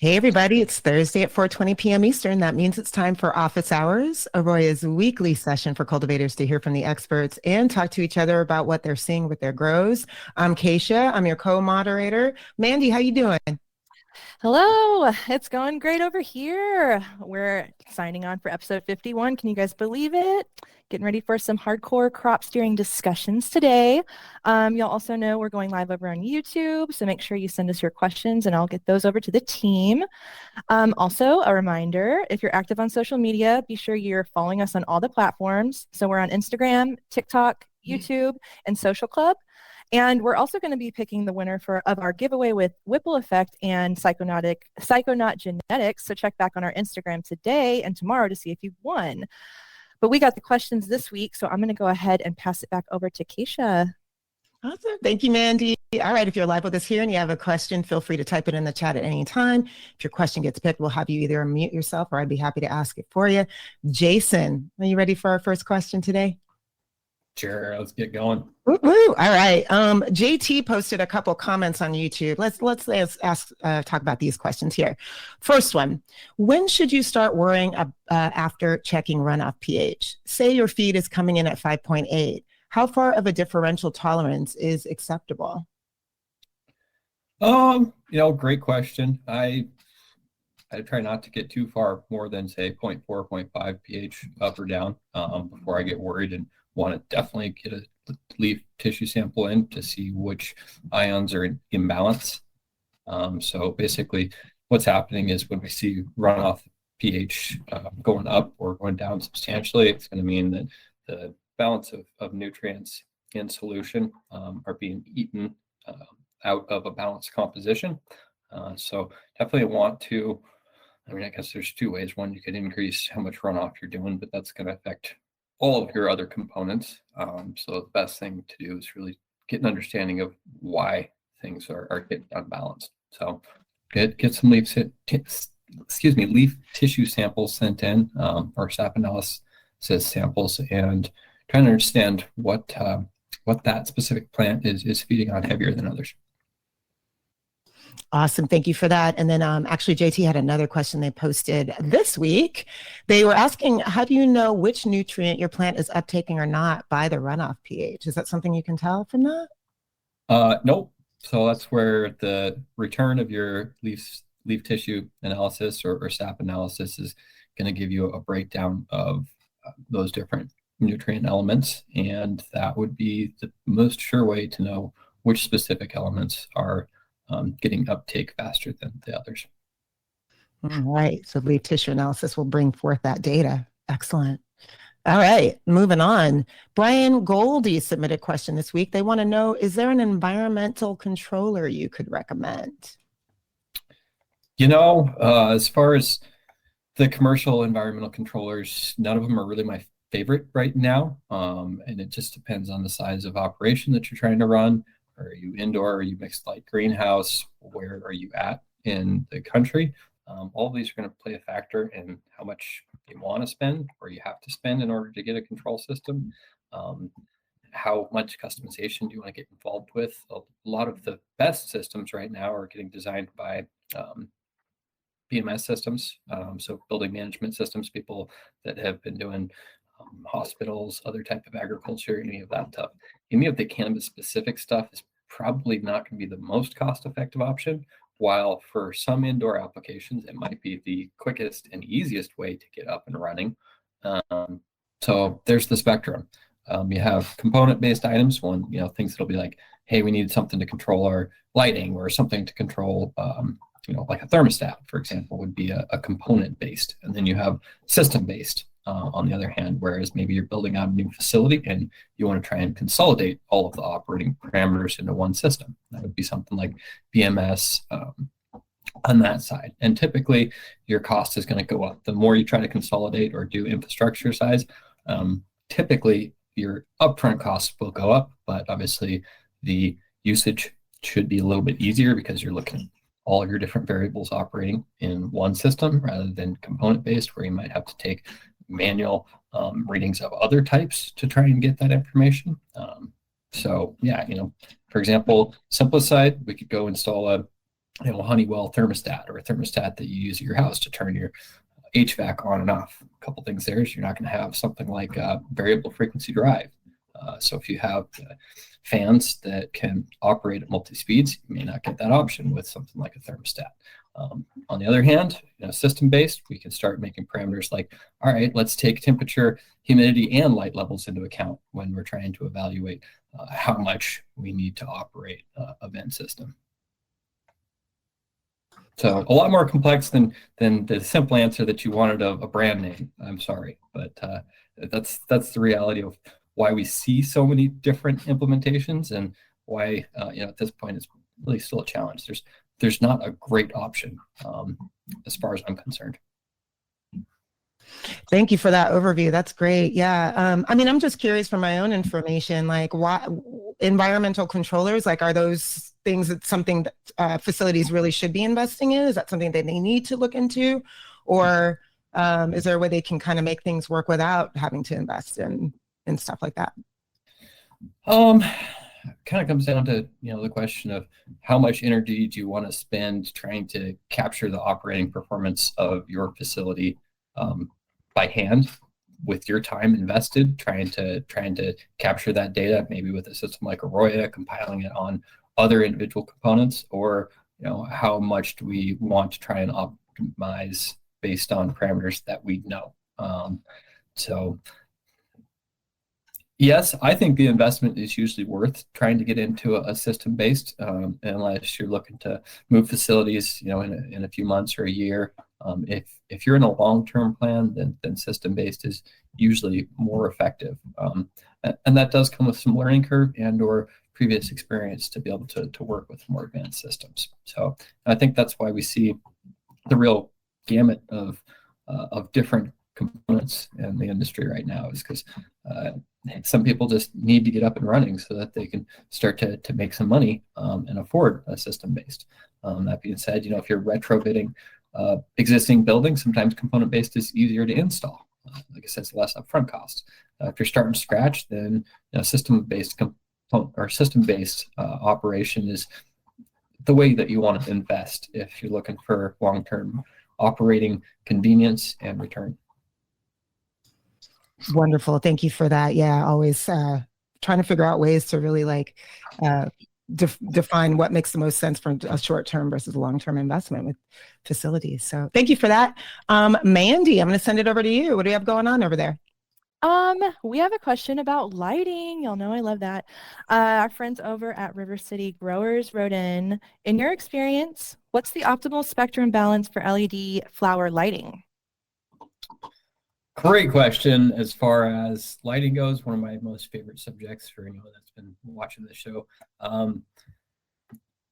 Hey everybody, it's Thursday at 4:20 p.m. Eastern. That means it's time for office hours, AROYA's weekly session for cultivators to hear from the experts and talk to each other about what they're seeing with their grows. I'm Kaisha, I'm your co-moderator. Mandy, how you doing? Hello, it's going great over here. We're signing on for episode 51. Can you guys believe it? Getting ready for some hardcore crop steering discussions today. You'll also know we're going live over on YouTube, so make sure you send us your questions and I'll get those over to the team. Also, a reminder, if you're active on social media, be sure you're following us on all the platforms. So we're on Instagram, TikTok, YouTube, and Social Club. And we're also going to be picking the winner of our giveaway with Whipple Effect and Psychonaut Genetics. So check back on our Instagram today and tomorrow to see if you've won. But we got the questions this week, so I'm going to go ahead and pass it back over to Kaisha. Awesome. Thank you, Mandy. All right, if you're live with us here and you have a question, feel free to type it in the chat at any time. If your question gets picked, we'll have you either unmute yourself or I'd be happy to ask it for you. Jason, are you ready for our first question today? Sure, let's get going. Woo, woo. All right. JT posted a couple comments on YouTube. Let's talk about these questions here. First one: when should you start worrying after checking runoff pH? Say your feed is coming in at 5.8. How far of a differential tolerance is acceptable? Great question. I try not to get too far more than say 0.4, 0.5 pH up or down before I get worried, and want to definitely get a leaf tissue sample in to see which ions are in imbalance. So basically what's happening is when we see runoff pH going up or going down substantially, it's going to mean that the balance of nutrients in solution are being eaten out of a balanced composition. So definitely want to, I guess there's two ways. One, you could increase how much runoff you're doing, but that's going to affect all of your other components. So the best thing to do is really get an understanding of why things are getting unbalanced. So get some leaf tissue samples sent in, or sap analysis samples, and trying to understand what that specific plant is feeding on heavier than others. Awesome. Thank you for that. And then actually, JT had another question they posted this week. They were asking, how do you know which nutrient your plant is uptaking or not by the runoff pH? Is that something you can tell from that? Nope. So that's where the return of your leaf tissue analysis or sap analysis is going to give you a breakdown of those different nutrient elements. And that would be the most sure way to know which specific elements are getting uptake faster than the others. All right. So leaf tissue analysis will bring forth that data. Excellent. All right. Moving on. Brian Goldie submitted a question this week. They want to know, is there an environmental controller you could recommend? As far as the commercial environmental controllers, none of them are really my favorite right now. And it just depends on the size of operation that you're trying to run. Are you indoor? Are you mixed light greenhouse? Where are you at in the country? All of these are going to play a factor in how much you want to spend or you have to spend in order to get a control system. How much customization do you want to get involved with? A lot of the best systems right now are getting designed by BMS systems, so building management systems, people that have been doing hospitals, other type of agriculture, any of that stuff. Any of the cannabis specific stuff is probably not going to be the most cost effective option, while for some indoor applications, it might be the quickest and easiest way to get up and running. So there's the spectrum. You have component based items, things that'll be like, hey, we need something to control our lighting or something to control, like a thermostat, for example, would be a component based. And then you have system based. On the other hand, whereas maybe you're building out a new facility and you want to try and consolidate all of the operating parameters into one system. That would be something like BMS on that side. And typically your cost is going to go up. The more you try to consolidate or do infrastructure size, typically your upfront costs will go up, but obviously the usage should be a little bit easier because you're looking at all your different variables operating in one system rather than component based, where you might have to take manual readings of other types to try and get that information. For example, simplest side, we could go install a Honeywell thermostat, or a thermostat that you use at your house to turn your HVAC on and off. A couple things there is you're not going to have something like a variable frequency drive. So if you have fans that can operate at multi-speeds, you may not get that option with something like a thermostat. On the other hand, system-based, we can start making parameters like, all right, let's take temperature, humidity, and light levels into account when we're trying to evaluate how much we need to operate a vent system. So a lot more complex than the simple answer that you wanted of a brand name. I'm sorry, but that's the reality of why we see so many different implementations, and why at this point it's really still a challenge. There's not a great option as far as I'm concerned. Thank you for that overview. That's great. Yeah. I'm just curious from my own information, like why environmental controllers, like are those things that something that facilities really should be investing in? Is that something that they need to look into? Or is there a way they can kind of make things work without having to invest in stuff like that? Kind of comes down to the question of how much energy do you want to spend trying to capture the operating performance of your facility by hand, with your time invested trying to capture that data, maybe with a system like AROYA, compiling it on other individual components, or how much do we want to try and optimize based on parameters that we know. So yes, I think the investment is usually worth trying to get into a system-based, unless you're looking to move facilities, in a few months or a year. If you're in a long-term plan, then system-based is usually more effective, and that does come with some learning curve and/or previous experience to be able to work with more advanced systems. So I think that's why we see the real gamut of different components in the industry right now, is because some people just need to get up and running so that they can start to make some money and afford a system-based. That being said, if you're retrofitting existing buildings, sometimes component-based is easier to install. Like I said, it's less upfront cost. If you're starting from scratch, then system-based operation is the way that you want to invest if you're looking for long-term operating convenience and return. Wonderful. Thank you for that. Yeah, always trying to figure out ways to really define what makes the most sense from a short-term versus a long-term investment with facilities. So thank you for that. Mandy, I'm going to send it over to you. What do you have going on over there? We have a question about lighting. Y'all know I love that. Our friends over at River City Growers wrote in your experience, what's the optimal spectrum balance for LED flower lighting? Great question. As far as lighting goes, one of my most favorite subjects for anyone that's been watching the show.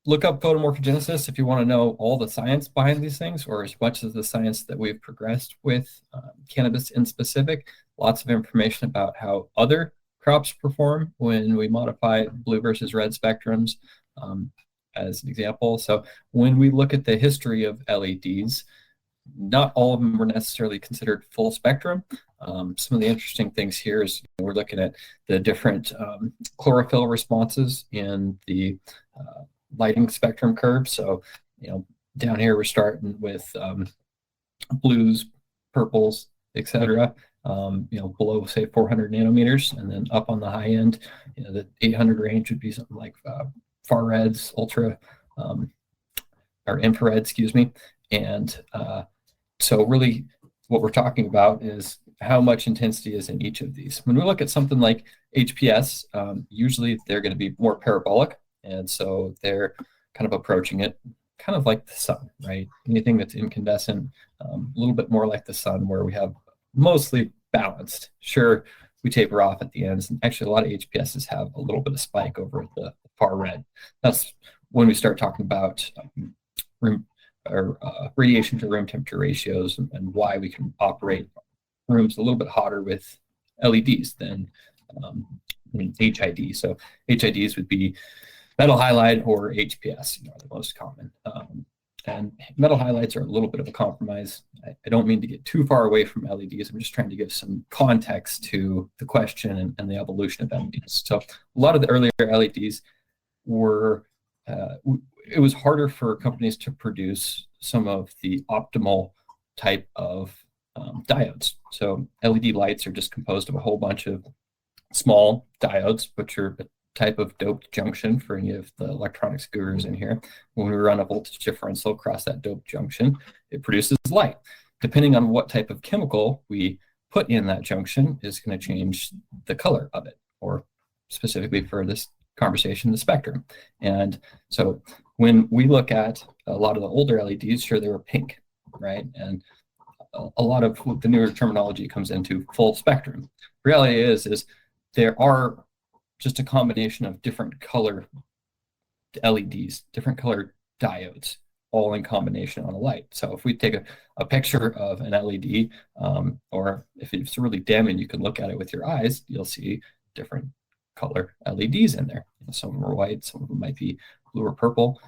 Look up photomorphogenesis if you want to know all the science behind these things, or as much as the science that we've progressed with cannabis in specific. Lots of information about how other crops perform when we modify blue versus red spectrums, as an example. So when we look at the history of LEDs, not all of them were necessarily considered full spectrum. Some of the interesting things here is we're looking at the different chlorophyll responses in the lighting spectrum curve. So, down here we're starting with blues, purples, etc. Below say 400 nanometers, and then up on the high end, the 800 range would be something like far reds, ultra, or infrared, excuse me. And so really what we're talking about is how much intensity is in each of these. When we look at something like HPS, usually they're going to be more parabolic, and so they're kind of approaching it kind of like the sun, right? Anything that's incandescent, a little bit more like the sun, where we have mostly balanced. Sure, we taper off at the ends, and actually a lot of HPSs have a little bit of spike over at the far red. That's when we start talking about radiation to room temperature ratios, and why we can operate rooms a little bit hotter with LEDs than HID. So HIDs would be metal halide or HPS, the most common. And metal halides are a little bit of a compromise. I don't mean to get too far away from LEDs. I'm just trying to give some context to the question and the evolution of LEDs. So a lot of the earlier LEDs were it was harder for companies to produce some of the optimal type of diodes. So LED lights are just composed of a whole bunch of small diodes, which are a type of doped junction for any of the electronics gurus in here. When we run a voltage differential across that doped junction, it produces light. Depending on what type of chemical we put in that junction is going to change the color of it, or specifically for this conversation, the spectrum. And so when we look at a lot of the older LEDs, sure, they were pink, right? And a lot of the newer terminology comes into full spectrum. Reality is there are just a combination of different color LEDs, different color diodes, all in combination on a light. So if we take a picture of an LED, or if it's really dim and you can look at it with your eyes, you'll see different color LEDs in there. Some of them are white, some of them might be blue or purple.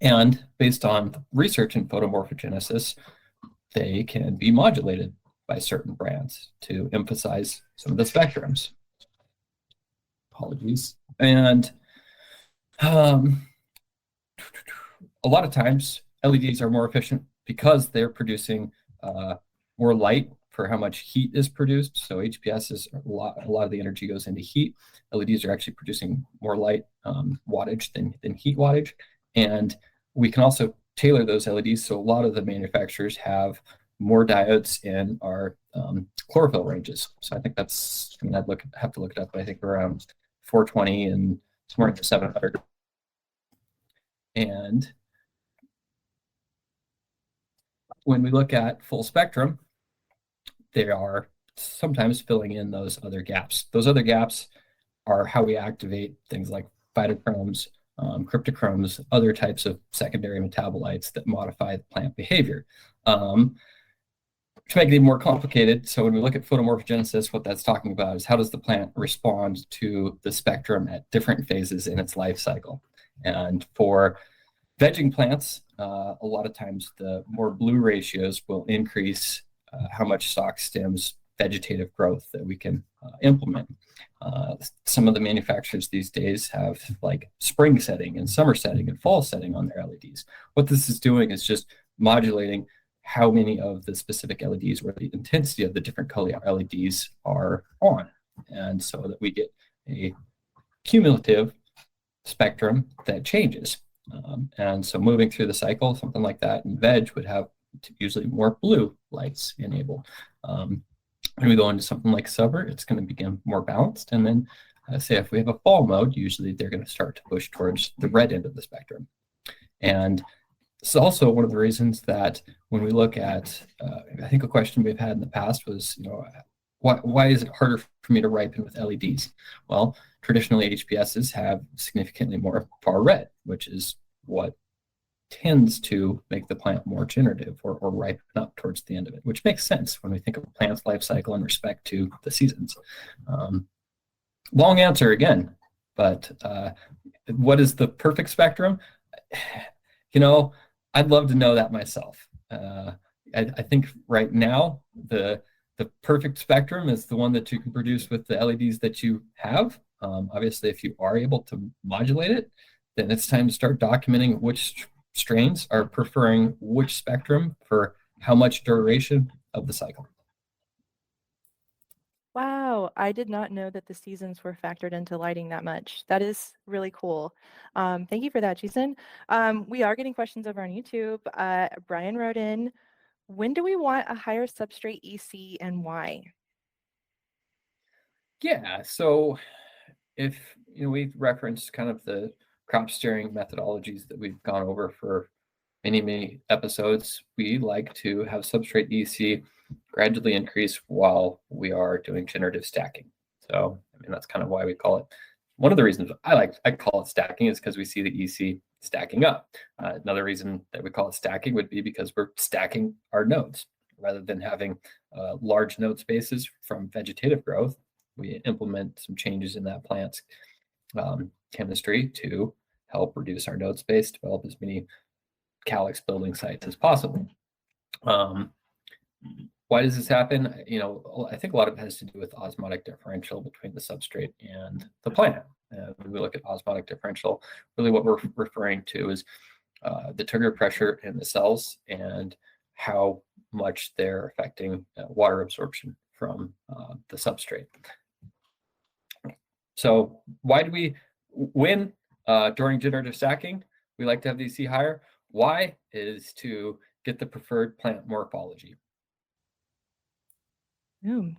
And based on research in photomorphogenesis, they can be modulated by certain brands to emphasize some of the spectrums. Apologies. And a lot of times LEDs are more efficient because they're producing more light for how much heat is produced. So HPS is a lot of the energy goes into heat. LEDs are actually producing more light wattage than heat wattage. And we can also tailor those LEDs. So a lot of the manufacturers have more diodes in our chlorophyll ranges. So I think that's, I mean, I'd have to look it up, but I think around 420 and somewhere in the 700. And when we look at full spectrum, they are sometimes filling in those other gaps. Those other gaps are how we activate things like phytochromes, cryptochromes, other types of secondary metabolites that modify the plant behavior. To make it even more complicated, so when we look at photomorphogenesis, what that's talking about is how does the plant respond to the spectrum at different phases in its life cycle. And for vegging plants, a lot of times the more blue ratios will increase how much stalk stems vegetative growth that we can implement. Some of the manufacturers these days have like spring setting and summer setting and fall setting on their LEDs. What this is doing is just modulating how many of the specific LEDs or the intensity of the different color LEDs are on. And so that we get a cumulative spectrum that changes. And so moving through the cycle, something like that in veg would have usually more blue lights enabled. When we go into something like summer, it's going to become more balanced. And then say if we have a fall mode, usually they're going to start to push towards the red end of the spectrum. And it's also one of the reasons that when we look at, I think a question we've had in the past was, you know, why is it harder for me to ripen with LEDs? Well, traditionally HPSs have significantly more far red, which is what tends to make the plant more generative or ripen up towards the end of it, which makes sense when we think of a plant's life cycle in respect to the seasons. Long answer again, but what is the perfect spectrum? You know, I'd love to know that myself. I think right now the perfect spectrum is the one that you can produce with the LEDs that you have. Obviously, if you are able to modulate it, then it's time to start documenting which strains are preferring which spectrum for how much duration of the cycle. Wow, I did not know that the seasons were factored into lighting that much. That is really cool. Thank you for that, Jason. We are getting questions over on YouTube. Brian wrote in, when do we want a higher substrate EC and why? Yeah, so if we referenced kind of the crop steering methodologies that we've gone over for many episodes, we like to have substrate EC gradually increase while we are doing generative stacking. So I mean that's kind of why we call it. One of the reasons I call it stacking is because we see the EC stacking up. Another reason that we call it stacking would be because we're stacking our nodes rather than having large node spaces from vegetative growth. We implement some changes in that plant's chemistry to help reduce our node space, develop as many calyx building sites as possible. Why does this happen? I think a lot of it has to do with osmotic differential between the substrate and the plant. When we look at osmotic differential, really what we're referring to is the trigger pressure in the cells and how much they're affecting water absorption from the substrate. So why do we, when during generative stacking, we like to have the EC higher? Why is to get the preferred plant morphology.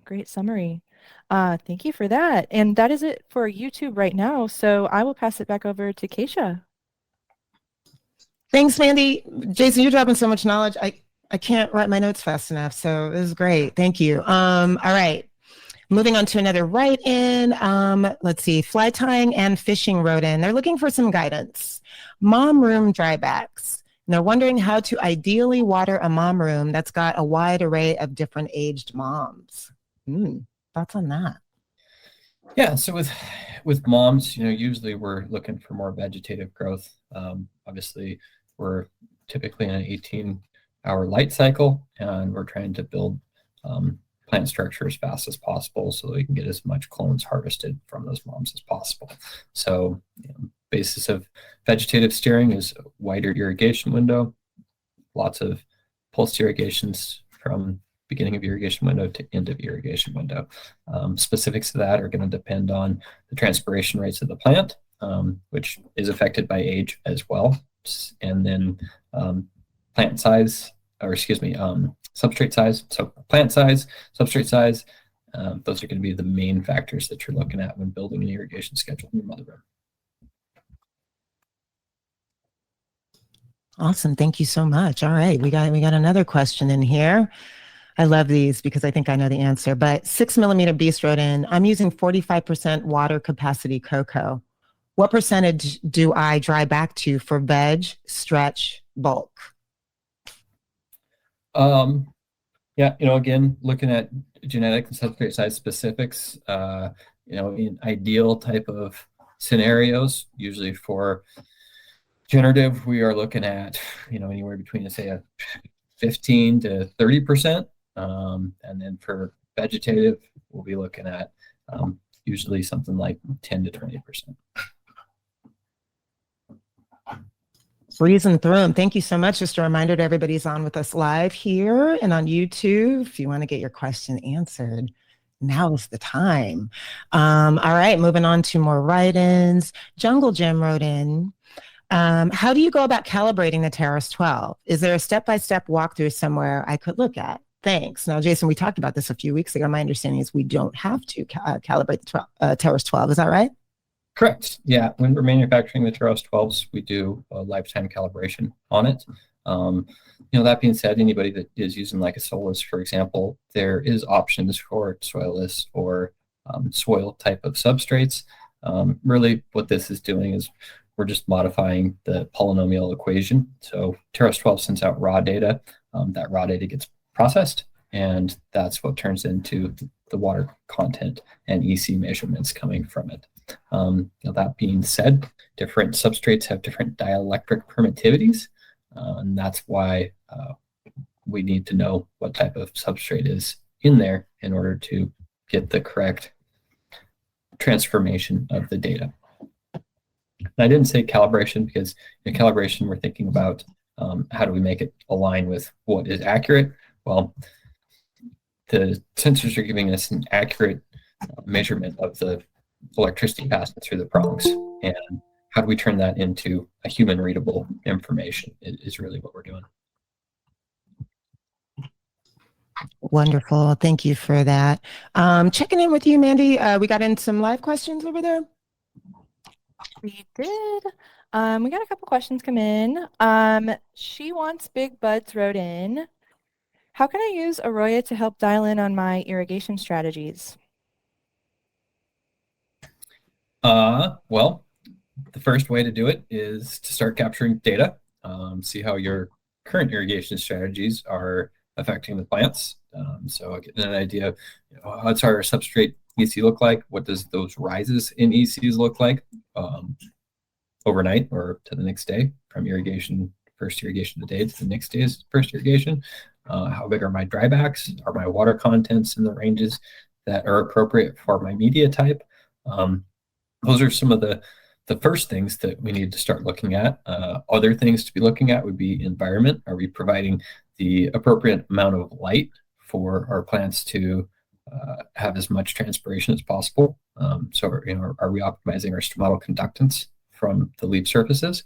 Great summary. Thank you for that. And that is it for YouTube right now. So I will pass it back over to Kaisha. Thanks, Mandy. Jason, you're dropping so much knowledge. I can't write my notes fast enough. So this is great. Thank you. All right. Moving on to another write-in. Let's see. Fly tying and fishing wrote in. They're looking for some guidance. Mom room drybacks. And they're wondering how to ideally water a mom room that's got a wide array of different aged moms. Thoughts on that? Yeah, so with moms, usually we're looking for more vegetative growth. Obviously, we're typically in an 18-hour light cycle, and we're trying to build plant structure as fast as possible so that we can get as much clones harvested from those moms as possible. So basis of vegetative steering is a wider irrigation window, lots of pulsed irrigations from beginning of irrigation window to end of irrigation window. Specifics of that are going to depend on the transpiration rates of the plant, which is affected by age as well. And then plant size, or excuse me, substrate size. So plant size, substrate size, those are going to be the main factors that you're looking at when building an irrigation schedule in your mother room. Awesome. Thank you so much. All right. We got another question in here. I love these because I think I know the answer, but 6mm Beast wrote in, I'm using 45% water capacity cocoa. What percentage do I dry back to for veg, stretch, bulk? Yeah, again, looking at genetic and substrate size specifics, in ideal type of scenarios, usually for generative, we are looking at, anywhere between, say, a 15 to 30%. And then for vegetative, we'll be looking at usually something like 10 to 20%. Breezing through them. Thank you so much. Just a reminder to everybody's on with us live here and on YouTube. If you want to get your question answered, now is the time. All right, moving on to more write-ins. Jungle Jim wrote in, how do you go about calibrating the TEROS 12? Is there a step-by-step walkthrough somewhere I could look at? Thanks. Now, Jason, we talked about this a few weeks ago. My understanding is we don't have to calibrate the TEROS 12. Is that right? Correct. Yeah. When we're manufacturing the TEROS 12s, we do a lifetime calibration on it. That being said, anybody that is using like a Solus, for example, there is options for soilless or soil type of substrates. Really, what this is doing is we're just modifying the polynomial equation. So TEROS 12 sends out raw data. That raw data gets processed, and that's what turns into the water content and EC measurements coming from it. That being said, different substrates have different dielectric permittivities, and that's why we need to know what type of substrate is in there in order to get the correct transformation of the data. And I didn't say calibration because in calibration we're thinking about how do we make it align with what is accurate. Well, the sensors are giving us an accurate measurement of the electricity passing through the prongs, and how do we turn that into a human readable information is really what we're doing. Wonderful. Thank you for that. Checking in with you, Mandy. We got in some live questions over there. We did. We got a couple questions come in. She Wants Big Buds wrote in, how can I use AROYA to help dial in on my irrigation strategies? Well, the first way to do it is to start capturing data, see how your current irrigation strategies are affecting the plants. So getting an idea of what's our substrate EC look like, what does those rises in ECs look like overnight or to the next day, from irrigation, first irrigation of the day to the next day's first irrigation. How big are my drybacks? Are my water contents in the ranges that are appropriate for my media type? those are some of the first things that we need to start looking at. Other things to be looking at would be environment. Are we providing the appropriate amount of light for our plants to have as much transpiration as possible? So, are we optimizing our stomatal conductance from the leaf surfaces?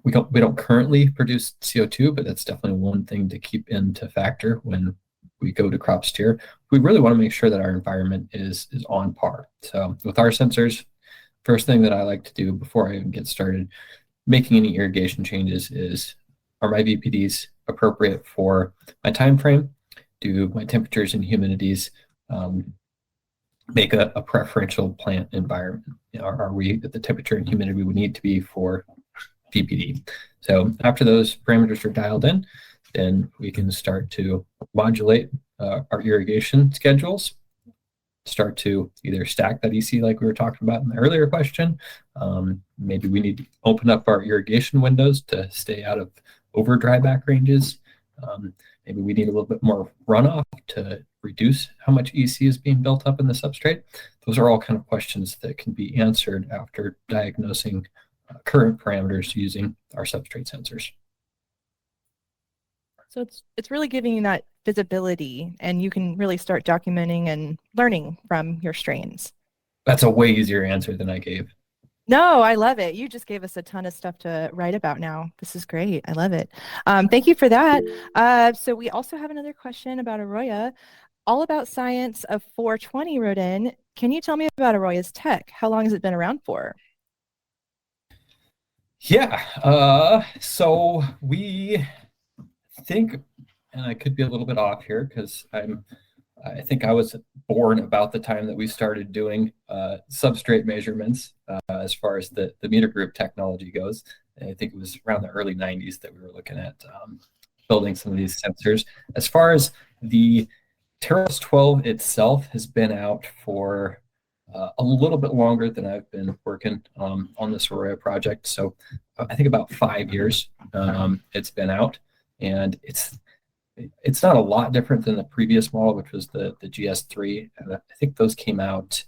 We don't currently produce CO2, but that's definitely one thing to keep into factor when we go to crop steer. We really want to make sure that our environment is on par. So with our sensors, first thing that I like to do before I even get started making any irrigation changes is, are my VPDs appropriate for my time frame? Do my temperatures and humidities make a preferential plant environment? Are we at the temperature and humidity we would need to be for VPD? So after those parameters are dialed in, then we can start to modulate our irrigation schedules, start to either stack that EC like we were talking about in the earlier question. Maybe we need to open up our irrigation windows to stay out of over dryback ranges. Maybe we need a little bit more runoff to reduce how much EC is being built up in the substrate. Those are all kind of questions that can be answered after diagnosing current parameters using our substrate sensors. So it's really giving you that visibility, and you can really start documenting and learning from your strains. That's a way easier answer than I gave. No, I love it. You just gave us a ton of stuff to write about now. This is great. I love it. Thank you for that. So we also have another question about AROYA. All About Science of 420 wrote in, can you tell me about AROYA's tech? How long has it been around for? Yeah, so we think, and I could be a little bit off here because I think I was born about the time that we started doing substrate measurements as far as the meter group technology goes. And I think it was around the early 90s that we were looking at building some of these sensors. As far as the TEROS 12 itself has been out for a little bit longer than I've been working on this AROYA project. So I think about 5 years it's been out, and it's not a lot different than the previous model, which was the GS3. And I think those came out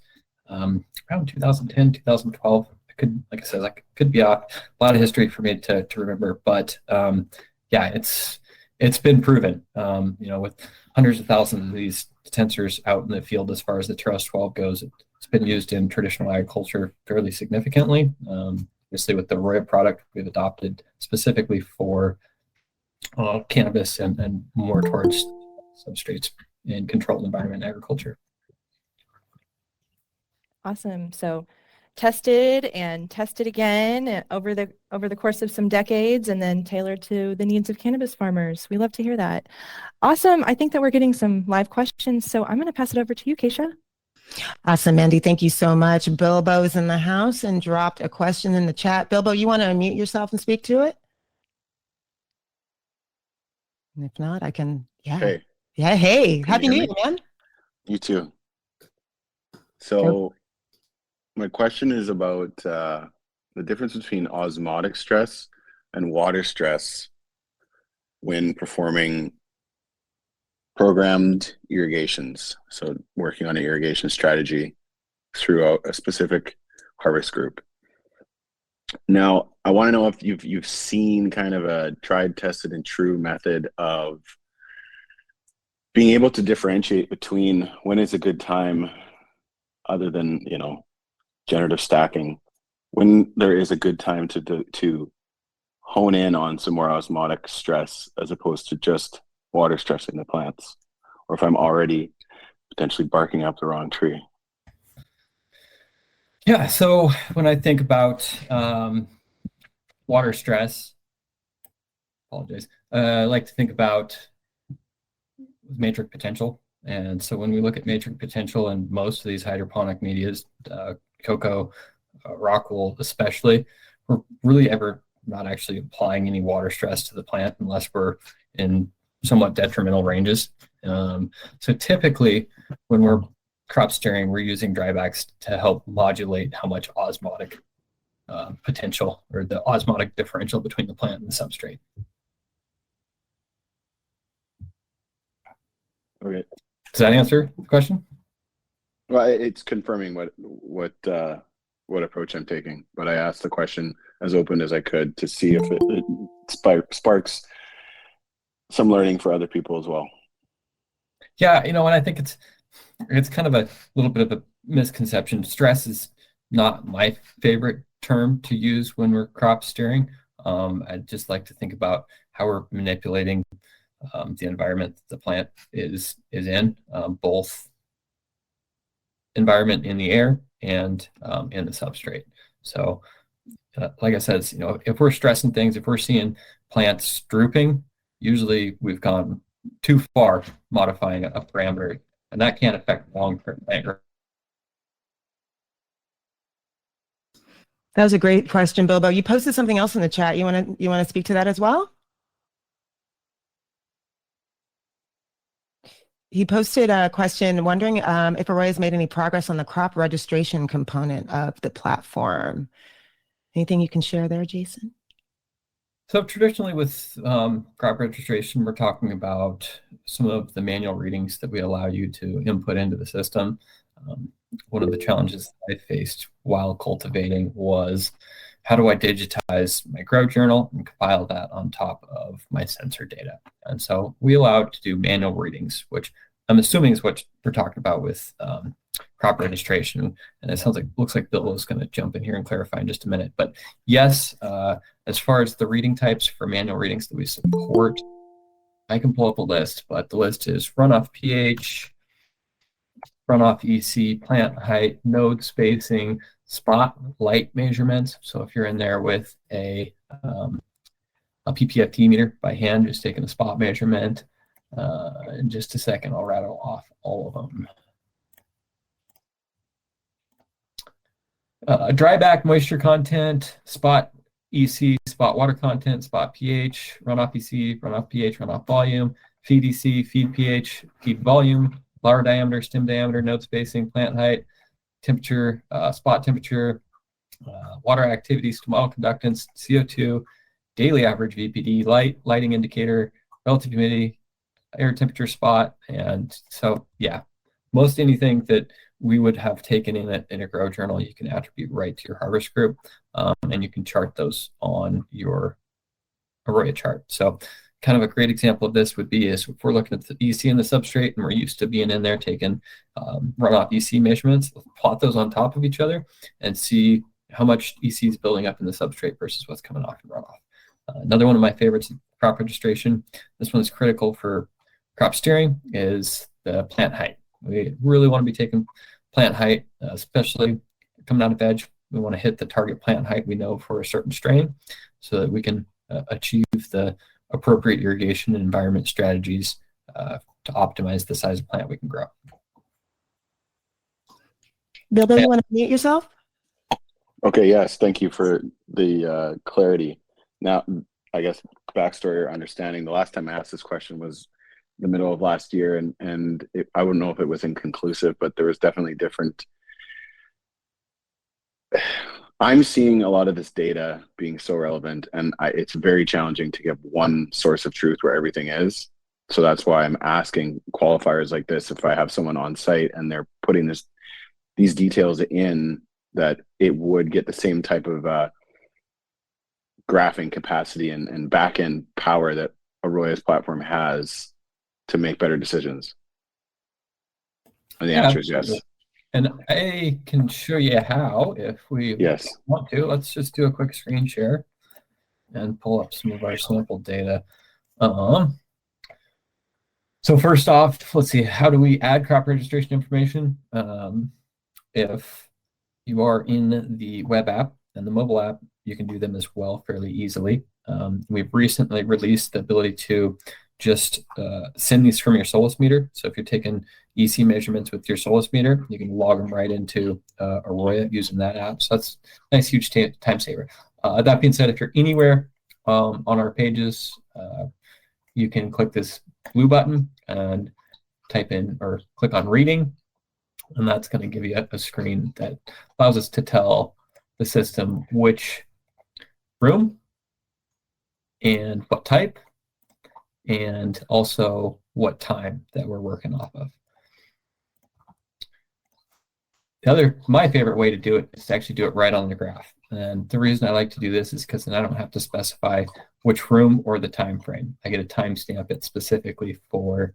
around 2010, 2012. Like I said, I could be off. A lot of history for me to remember, but yeah, it's been proven. With hundreds of thousands of these sensors out in the field, as far as the TEROS 12 goes, it's been used in traditional agriculture fairly significantly. Obviously, with the AROYA product, we've adopted specifically for cannabis and more towards substrates in controlled environment agriculture. Awesome. So tested and tested again over the course of some decades, and then tailored to the needs of cannabis farmers. We love to hear that. Awesome. I think that we're getting some live questions, so I'm going to pass it over to you, Kaisha. Awesome, Mandy. Thank you so much. Bilbo's in the house and dropped a question in the chat. Bilbo, you want to unmute yourself and speak to it? And if not, I can. Yeah. Hey. Yeah. Hey. Happy New Year, man. You too. So my question is about the difference between osmotic stress and water stress when performing programmed irrigations. So working on an irrigation strategy through a specific harvest group. Now, I want to know if you've seen kind of a tried, tested, and true method of being able to differentiate between when is a good time, other than generative stacking, when there is a good time to hone in on some more osmotic stress as opposed to just water stressing the plants, or if I'm already potentially barking up the wrong tree. Yeah, so when I think about water stress, I like to think about matrix potential. And so when we look at matrix potential in most of these hydroponic medias, cocoa, rock wool especially, we're really ever not actually applying any water stress to the plant unless we're in somewhat detrimental ranges. So typically when we're crop steering, we're using drybacks to help modulate how much osmotic potential, or the osmotic differential between the plant and the substrate. Okay. Does that answer the question? Well, it's confirming what approach I'm taking, but I asked the question as open as I could to see if it sparks some learning for other people as well. Yeah, and I think it's kind of a little bit of a misconception. Stress is not my favorite term to use when we're crop steering. I'd just like to think about how we're manipulating the environment the plant is in, both environment in the air and in the substrate. So like I said, if we're stressing things, if we're seeing plants drooping, usually we've gone too far modifying a parameter, and that can't affect long-term plant growth. That was a great question, Bilbo. You posted something else in the chat. You want to speak to that as well? He posted a question wondering if AROYA has made any progress on the crop registration component of the platform. Anything you can share there, Jason? So traditionally with crop registration, we're talking about some of the manual readings that we allow you to input into the system. One of the challenges that I faced while cultivating was, how do I digitize my grow journal and compile that on top of my sensor data? And so we allow to do manual readings, which I'm assuming is what we're talking about with crop registration. And it looks like Bill is going to jump in here and clarify in just a minute. But yes, as far as the reading types for manual readings that we support, I can pull up a list, but the list is runoff pH, runoff EC, plant height, node spacing, spot light measurements. So if you're in there with a PPFT meter by hand, just taking a spot measurement, in just a second, I'll rattle off all of them. Dryback moisture content, spot EC, spot water content, spot pH, runoff EC, runoff pH, runoff volume, feed EC, feed pH, feed volume, flower diameter, stem diameter, node spacing, plant height, temperature, spot temperature, water activity, stomatal conductance, CO2, daily average VPD, lighting indicator, relative humidity, air temperature, spot. And so, yeah, most anything that we would have taken in a grow journal, you can attribute right to your harvest group, and you can chart those on your AROYA chart. So kind of a great example of this would be if we're looking at the EC and the substrate, and we're used to being in there taking runoff EC measurements, let's plot those on top of each other and see how much EC is building up in the substrate versus what's coming off in runoff. Another one of my favorites in crop registration, this one is critical for crop steering, is the plant height. We really want to be taking plant height, especially coming out of veg. We want to hit the target plant height we know for a certain strain so that we can achieve the appropriate irrigation and environment strategies to optimize the size of plant we can grow. Bilbo, you want to mute yourself? Okay, yes, thank you for the clarity. Now, I guess backstory or understanding, the last time I asked this question was the middle of last year, and I wouldn't know if it was inconclusive, but there was definitely different. I'm seeing a lot of this data being so relevant, and it's very challenging to get one source of truth where everything is. So that's why I'm asking qualifiers like this, if I have someone on site and they're putting these details in, that it would get the same type of graphing capacity and back-end power that AROYA's platform has to make better decisions. And the answer is yes. And I can show you how if we want to. Let's just do a quick screen share and pull up some of our sample data. So first off, let's see, how do we add crop registration information? If you are in the web app and the mobile app, you can do them as well fairly easily. We've recently released the ability to just send these from your Solus meter. So if you're taking EC measurements with your Solus meter, you can log them right into AROYA using that app. So that's a nice, huge time saver. That being said, if you're anywhere on our pages, you can click this blue button and type in or click on reading, and that's going to give you a screen that allows us to tell the system which room and what type, and also what time that we're working off of. My favorite way to do it is to actually do it right on the graph. And the reason I like to do this is because then I don't have to specify which room or the time frame. I get to timestamp it specifically for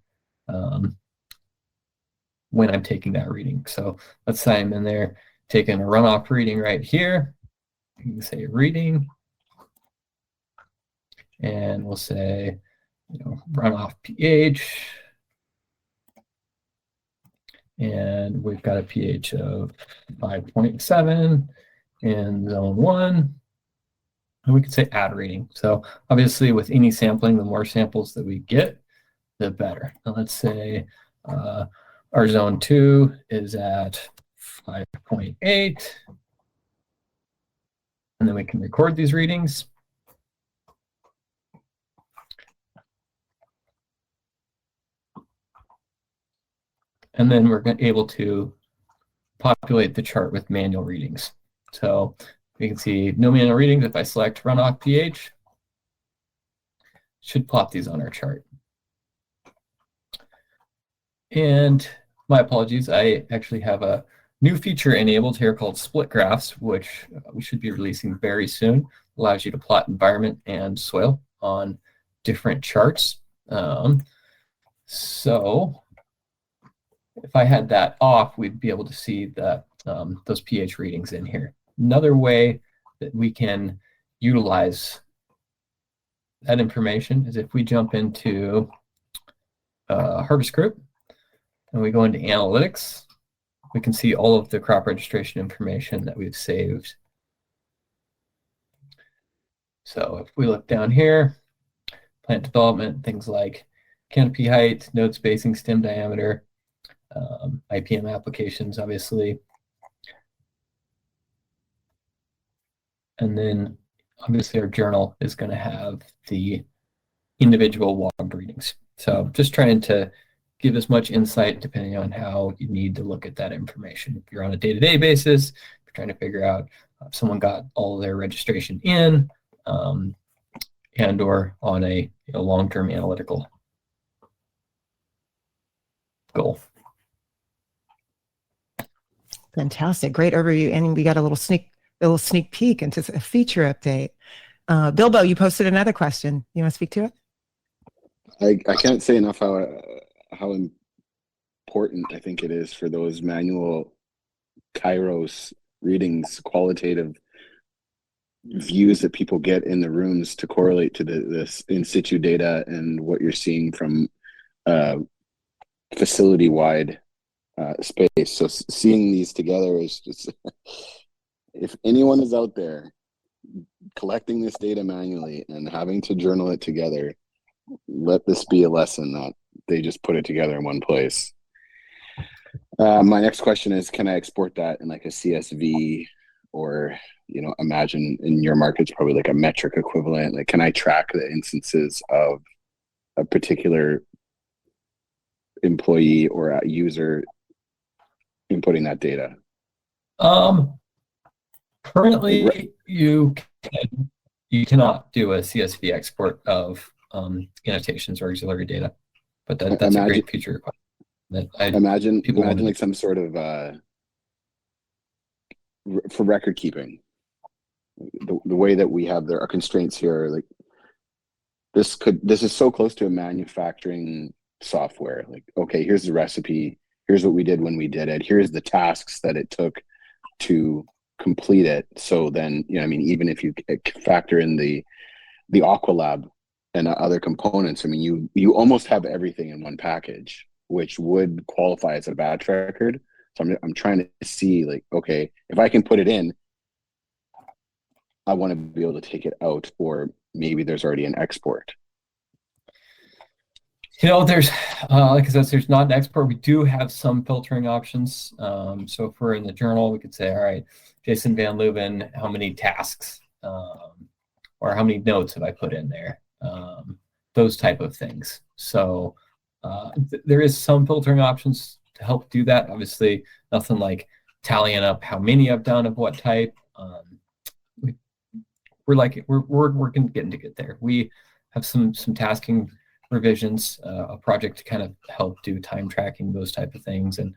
when I'm taking that reading. So let's say I'm in there taking a runoff reading right here. You can say reading, and we'll say, runoff pH, and we've got a pH of 5.7 in zone 1, and we could say add reading. So obviously with any sampling, the more samples that we get, the better. Now let's say our zone 2 is at 5.8, and then we can record these readings. And then we're able to populate the chart with manual readings. So we can see no manual readings. If I select runoff pH, should plot these on our chart. And my apologies, I actually have a new feature enabled here called split graphs, which we should be releasing very soon. Allows you to plot environment and soil on different charts. So if I had that off, we'd be able to see that those pH readings in here. Another way that we can utilize that information is if we jump into Harvest Group and we go into Analytics, we can see all of the crop registration information that we've saved. So if we look down here, plant development, things like canopy height, node spacing, stem diameter, IPM applications, obviously. And then obviously our journal is going to have the individual log readings. So just trying to give as much insight depending on how you need to look at that information. If you're on a day-to-day basis, if you're trying to figure out if someone got all of their registration in, and or on a long-term analytical goal. Fantastic. Great overview. And we got a little sneak peek into a feature update. Bilbo, you posted another question. You want to speak to it? I can't say enough how important I think it is for those manual Kairos readings, qualitative views that people get in the rooms to correlate to this in situ data and what you're seeing from facility-wide space. So seeing these together is just, if anyone is out there collecting this data manually and having to journal it together, let this be a lesson that they just put it together in one place. My next question is, can I export that in like a CSV, or imagine in your market's probably like a metric equivalent? Like, can I track the instances of a particular employee or a user inputting that data? Currently, you cannot do a CSV export of annotations or auxiliary data, but that's a great feature requirement. Imagine like some sort of for record keeping, the way that we have our constraints here, like this is so close to a manufacturing software. Like, okay, here's the recipe, here's what we did when we did it, here's the tasks that it took to complete it. So then, even if you factor in the Aqualab and other components, you almost have everything in one package, which would qualify as a batch record. So I'm trying to see, like, okay, if I can put it in, I want to be able to take it out, or maybe there's already an export. There's, like I said, there's not an export. We do have some filtering options. So if we're in the journal, we could say, all right, Jason Van Leuven, how many tasks or how many notes have I put in there? Those type of things. So there is some filtering options to help do that. Obviously, nothing like tallying up how many I've done of what type. We're getting to get there. We have some tasking revisions, a project to kind of help do time tracking, those type of things, and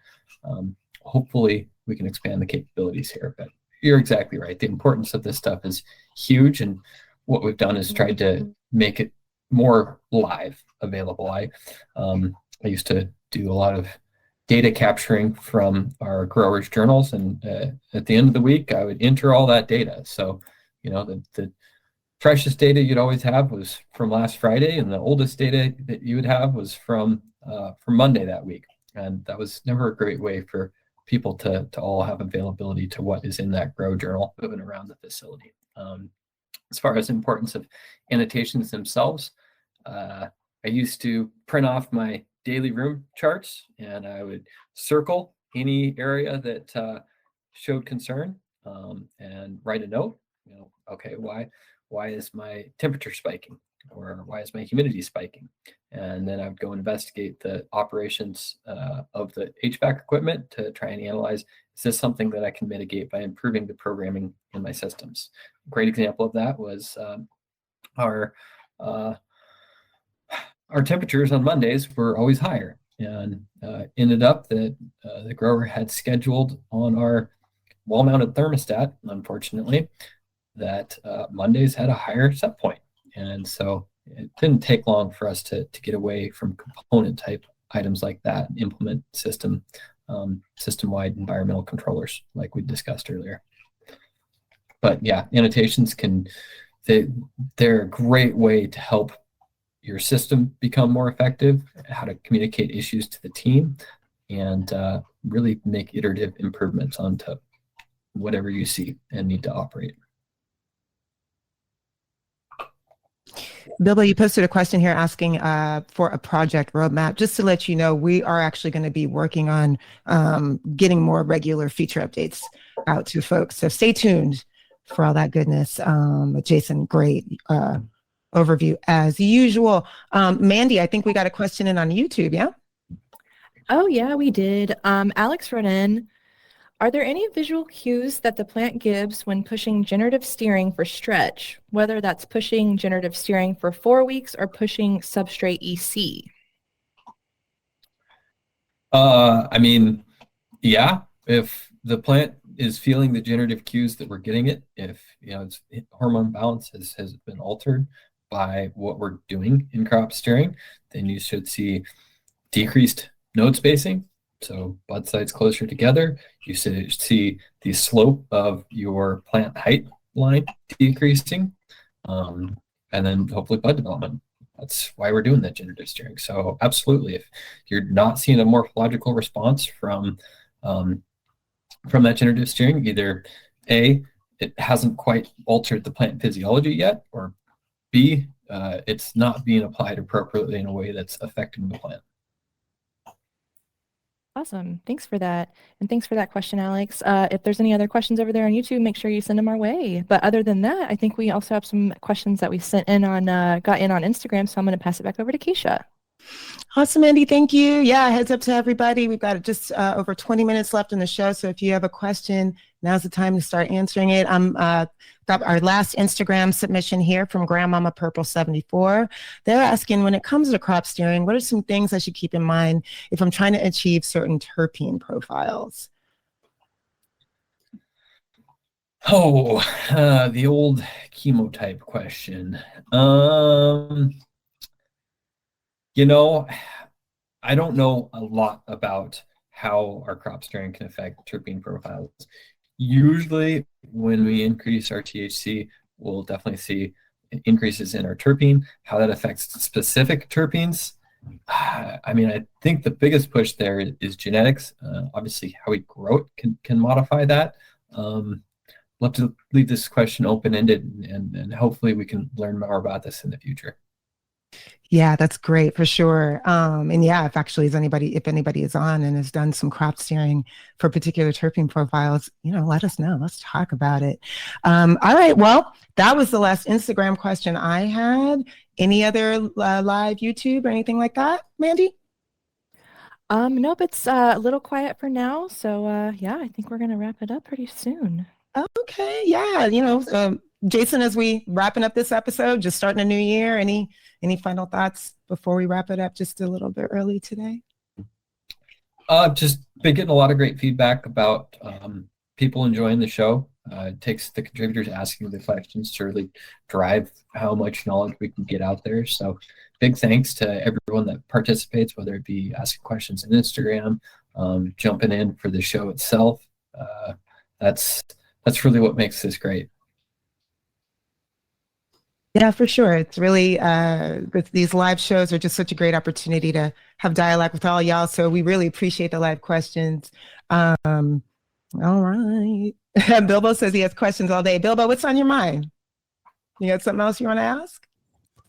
hopefully we can expand the capabilities here. But you're exactly right. The importance of this stuff is huge, and what we've done is tried to make it more live available. I used to do a lot of data capturing from our growers' journals, and at the end of the week, I would enter all that data. So, the freshest data you'd always have was from last Friday, and the oldest data that you would have was from Monday that week. And that was never a great way for people to all have availability to what is in that grow journal moving around the facility. As far as the importance of annotations themselves, I used to print off my daily room charts, and I would circle any area that showed concern, and write a note. Okay, why is my temperature spiking, or why is my humidity spiking? And then I would go investigate the operations of the HVAC equipment to try and analyze, is this something that I can mitigate by improving the programming in my systems? A great example of that was our temperatures on Mondays were always higher, and ended up that the grower had scheduled on our wall-mounted thermostat, unfortunately, that Mondays had a higher set point. And so it didn't take long for us to get away from component type items like that and implement system-wide environmental controllers like we discussed earlier. But yeah, annotations they're a great way to help your system become more effective, how to communicate issues to the team, and really make iterative improvements onto whatever you see and need to operate. Bilbo, you posted a question here asking for a project roadmap. Just to let you know, we are actually going to be working on getting more regular feature updates out to folks. So stay tuned for all that goodness. Jason, great overview as usual. Mandy, I think we got a question in on YouTube, yeah? Oh, yeah, we did. Alex wrote in, are there any visual cues that the plant gives when pushing generative steering for stretch, whether that's pushing generative steering for 4 weeks or pushing substrate EC? Yeah, if the plant is feeling the generative cues that we're getting it, if its hormone balance has been altered by what we're doing in crop steering, then you should see decreased node spacing. So bud sites closer together. You should see the slope of your plant height line decreasing, and then hopefully bud development. That's why we're doing that generative steering. So absolutely, if you're not seeing a morphological response from that generative steering, either A, it hasn't quite altered the plant physiology yet, or B, it's not being applied appropriately in a way that's affecting the plant. Awesome. Thanks for that. And thanks for that question, Alex. If there's any other questions over there on YouTube, make sure you send them our way. But other than that, I think we also have some questions that we got in on Instagram. So I'm going to pass it back over to Kaisha. Awesome, Andy. Thank you. Yeah, heads up to everybody. We've got just over 20 minutes left in the show. So if you have a question, now's the time to start answering it. Got our last Instagram submission here from Grandmama Purple 74. They're asking, when it comes to crop steering, what are some things I should keep in mind if I'm trying to achieve certain terpene profiles? Oh, the old chemotype question. I don't know a lot about how our crop steering can affect terpene profiles. Usually when we increase our THC, we'll definitely see increases in our terpene. How that affects specific terpenes, I think the biggest push there is genetics. Obviously, how we grow it can modify that. Love to leave this question open-ended, and hopefully we can learn more about this in the future. Yeah, that's great for sure. And yeah, if anybody is on and has done some crop steering for particular terpene profiles, let us know. Let's talk about it. All right. Well, that was the last Instagram question I had. Any other live YouTube or anything like that, Mandy? Nope, it's a little quiet for now. So yeah, I think we're going to wrap it up pretty soon. Okay. Yeah. Jason, as we wrapping up this episode, just starting a new year, any final thoughts before we wrap it up just a little bit early today? Just been getting a lot of great feedback about people enjoying the show. It takes the contributors asking the questions to really drive how much knowledge we can get out there. So big thanks to everyone that participates, whether it be asking questions on Instagram, jumping in for the show itself. That's really what makes this great. Yeah, for sure. It's really, these live shows are just such a great opportunity to have dialogue with all y'all. So we really appreciate the live questions. All right. Bilbo says he has questions all day. Bilbo, what's on your mind? You got something else you want to ask?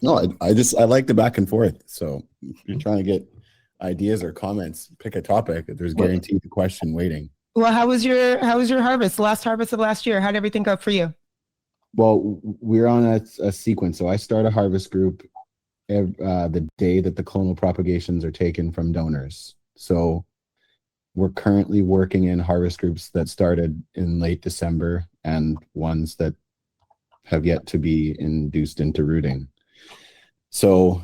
No, I like the back and forth. So if you're trying to get ideas or comments, pick a topic. There's guaranteed a question waiting. Well, how was your harvest, the last harvest of last year? How did everything go for you? Well, we're on a sequence. So I start a harvest group the day that the clonal propagations are taken from donors. So we're currently working in harvest groups that started in late December and ones that have yet to be induced into rooting. So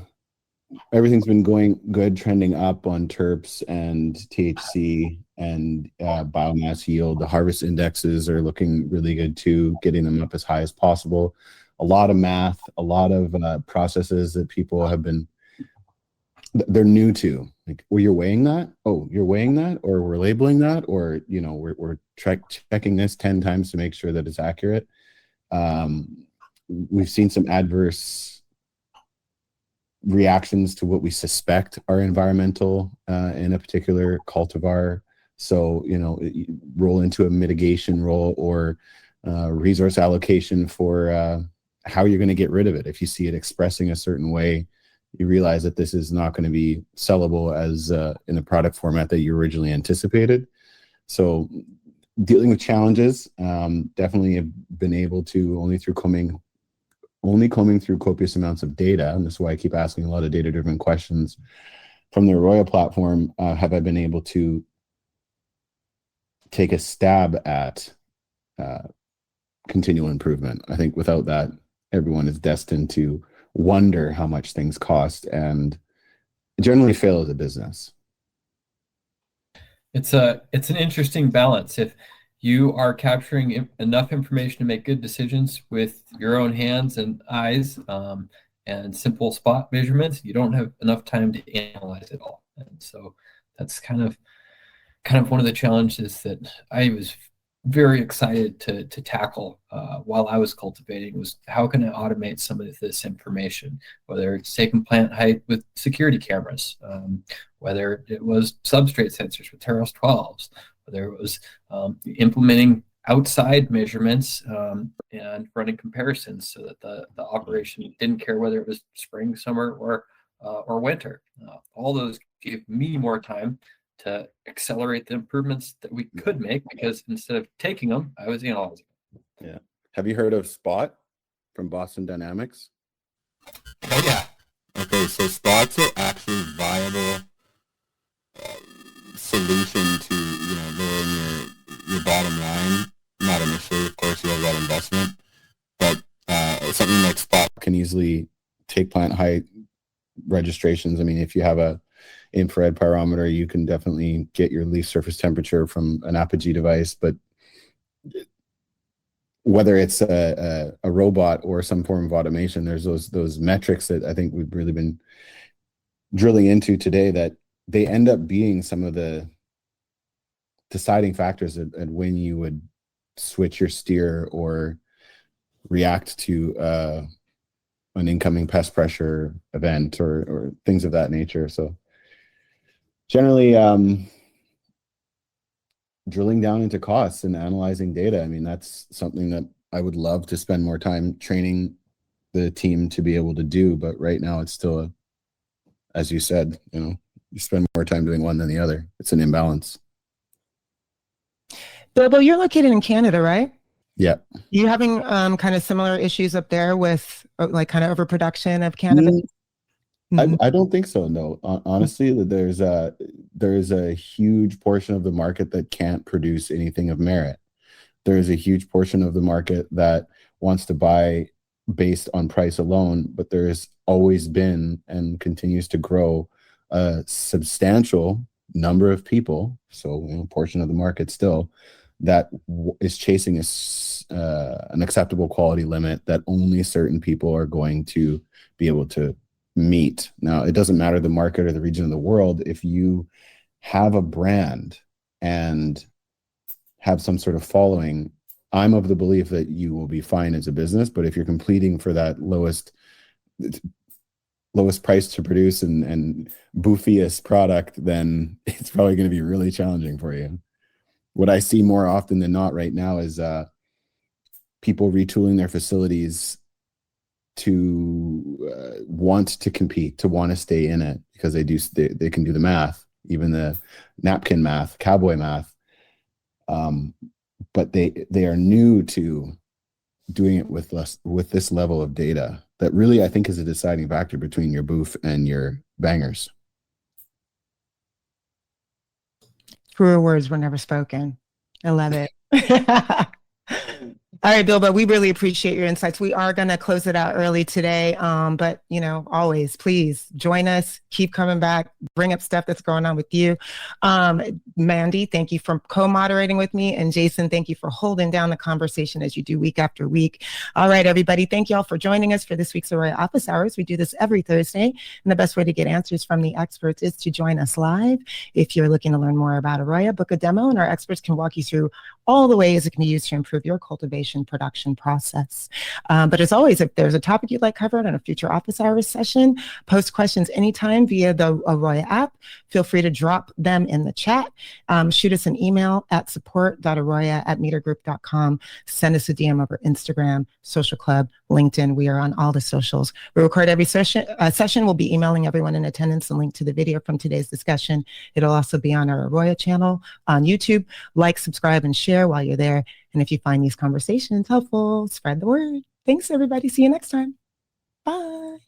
everything's been going good, trending up on terps and THC and biomass yield. The harvest indexes are looking really good too, getting them up as high as possible. A lot of math, a lot of processes that people have been, they're new to. Like, well, you're weighing that? Oh, you're weighing that? Or we're labeling that? Or, you know, we're checking this 10 times to make sure that it's accurate. We've seen some adverse reactions to what we suspect are environmental in a particular cultivar. So, you know, roll into a mitigation role or resource allocation for how you're going to get rid of it. If you see it expressing a certain way, you realize that this is not going to be sellable as in the product format that you originally anticipated. So dealing with challenges, definitely have been able to only combing through copious amounts of data, and this is why I keep asking a lot of data-driven questions from the AROYA platform, have I been able to take a stab at continual improvement. I think without that, everyone is destined to wonder how much things cost and generally fail as a business. It's an interesting balance. If you are capturing enough information to make good decisions with your own hands and eyes and simple spot measurements, you don't have enough time to analyze it all. And so that's kind of one of the challenges that I was very excited to tackle while I was cultivating, was how can I automate some of this information, whether it's taking plant height with security cameras, whether it was substrate sensors with TEROS 12s, whether it was implementing outside measurements and running comparisons so that the operation didn't care whether it was spring, summer, or winter. All those gave me more time to accelerate the improvements that we could make, because instead of taking them, I was analyzing them. Yeah. Have you heard of Spot from Boston Dynamics? Oh, yeah. Okay, so Spot's are actually viable solution to, you know, lowering your bottom line. Not initially, of course, you have that investment, but something like Spot can easily take plant height registrations. I mean, if you have a infrared pyrometer, you can definitely get your leaf surface temperature from an Apogee device, but whether it's a robot or some form of automation, there's those metrics that I think we've really been drilling into today, that they end up being some of the deciding factors at when you would switch your steer or react to an incoming pest pressure event or things of that nature. So generally, drilling down into costs and analyzing data. I mean, that's something that I would love to spend more time training the team to be able to do. But right now it's still, as you said, you know, you spend more time doing one than the other. It's an imbalance. Bilbo, you're located in Canada, right? Yeah. You having kind of similar issues up there with like kind of overproduction of cannabis? I don't think so. No, honestly, there's a huge portion of the market that can't produce anything of merit. There is a huge portion of the market that wants to buy based on price alone, but there has always been and continues to grow a substantial number of people, so a portion of the market still, that is chasing an acceptable quality limit that only certain people are going to be able to meet. Now, it doesn't matter the market or the region of the world. If you have a brand and have some sort of following, I'm of the belief that you will be fine as a business. But if you're competing for that lowest price to produce and boofiest product, then it's probably going to be really challenging for you. What I see more often than not right now is people retooling their facilities to want to compete, to want to stay in it, because they can do the math, even the napkin math, cowboy math. But they are new to doing it with this level of data that really, I think, is a deciding factor between your boof and your bangers. Truer words were never spoken. I love it. All right, Bilbo, we really appreciate your insights. We are going to close it out early today, but, always, please join us. Keep coming back. Bring up stuff that's going on with you. Mandy, thank you for co-moderating with me. And Jason, thank you for holding down the conversation as you do week after week. All right, everybody, thank you all for joining us for this week's AROYA Office Hours. We do this every Thursday, and the best way to get answers from the experts is to join us live. If you're looking to learn more about AROYA, book a demo, and our experts can walk you through all the ways it can be used to improve your cultivation production process. But as always, if there's a topic you'd like covered on a future office hours session, post questions anytime via the AROYA app. Feel free to drop them in the chat. Shoot us an email at support.aroya@metergroup.com. Send us a DM over Instagram, Social Club, LinkedIn. We are on all the socials. We record every session. We'll be emailing everyone in attendance a link to the video from today's discussion. It'll also be on our AROYA channel on YouTube. Like, subscribe, and share while you're there. And if you find these conversations helpful, spread the word. Thanks, everybody. See you next time. Bye.